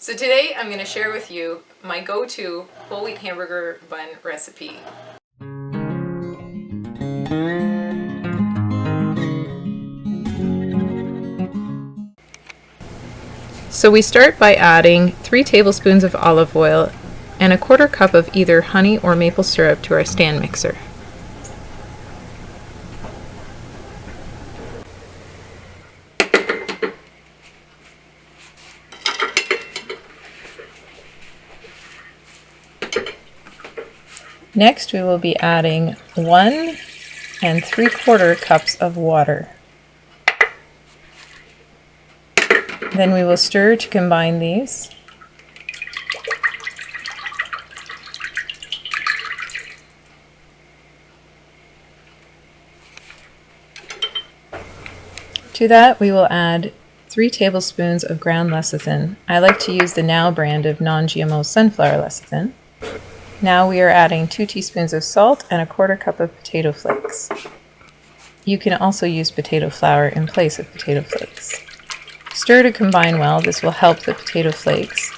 So today I'm going to share with you my go-to whole wheat hamburger bun recipe. So we start by adding 3 tablespoons of olive oil and a 1/4 cup of either honey or maple syrup to our stand mixer. Next we will be adding 1 3/4 cups of water. Then we will stir to combine these. To that we will add 3 tablespoons of ground lecithin. I like to use the Now brand of non-GMO sunflower lecithin. Now we are adding 2 teaspoons of salt and a 1/4 cup of potato flakes. You can also use potato flour in place of potato flakes. Stir to combine well. This will help the potato flakes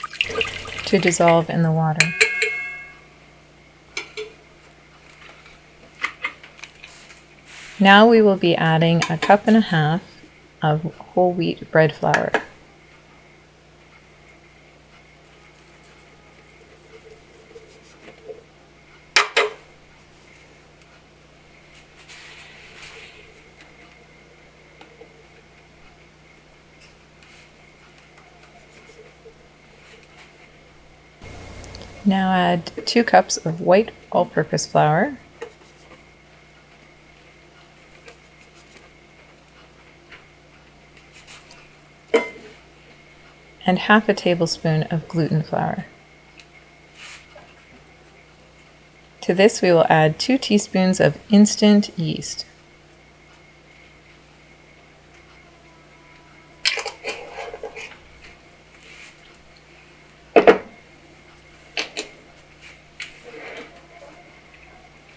to dissolve in the water. Now we will be adding a 1.5 cups of whole wheat bread flour. Now add 2 cups of white all-purpose flour, and 1/2 tablespoon of gluten flour. To this we will add 2 teaspoons of instant yeast.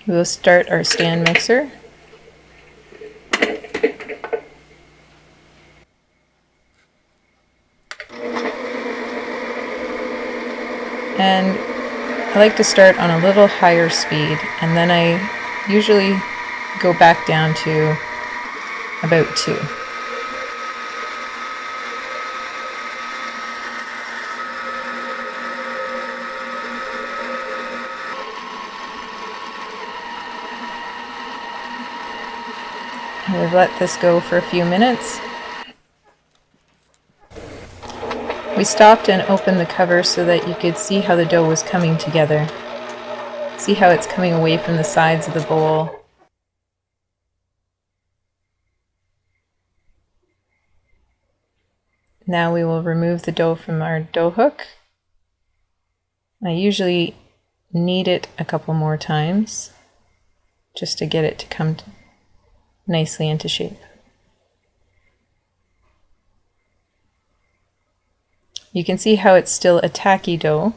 We will start our stand mixer. And I like to start on a little higher speed, and then I usually go back down to about 2. And we've let this go for a few minutes. We stopped and opened the cover so that you could see how the dough was coming together. See how it's coming away from the sides of the bowl. Now we will remove the dough from our dough hook. I usually knead it a couple more times just to get it to come nicely into shape. You can see how it's still a tacky dough.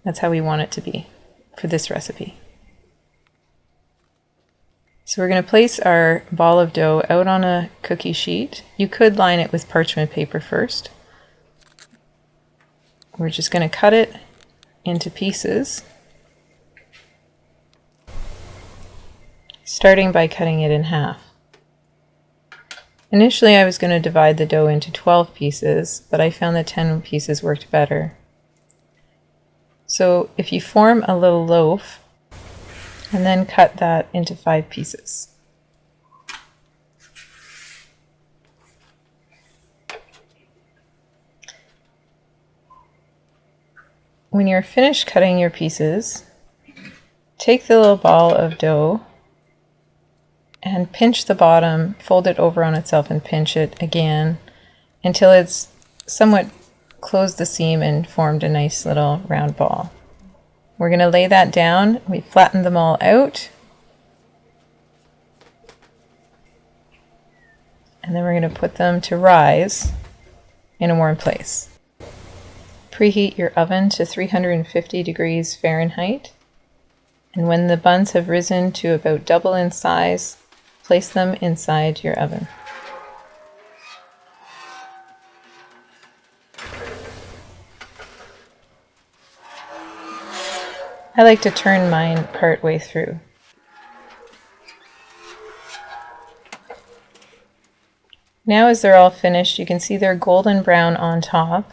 That's how we want it to be for this recipe. So we're going to place our ball of dough out on a cookie sheet. You could line it with parchment paper first. We're just going to cut it into pieces, starting by cutting it in half. Initially I was going to divide the dough into 12 pieces, but I found that 10 pieces worked better. So if you form a little loaf and then cut that into 5 pieces. When you're finished cutting your pieces, take the little ball of dough and pinch the bottom, fold it over on itself and pinch it again until it's somewhat closed the seam and formed a nice little round ball. We're going to lay that down. We flattened them all out. And then we're going to put them to rise in a warm place. Preheat your oven to 350 degrees Fahrenheit. And when the buns have risen to about double in size, place them inside your oven. I like to turn mine part way through. Now as they're all finished, you can see they're golden brown on top.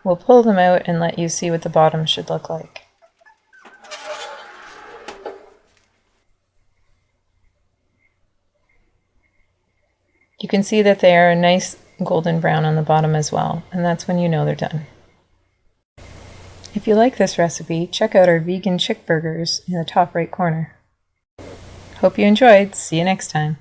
We'll pull them out and let you see what the bottom should look like. You can see that they are a nice golden brown on the bottom as well, and that's when you know they're done. If you like this recipe, check out our vegan chick burgers in the top right corner. Hope you enjoyed. See you next time.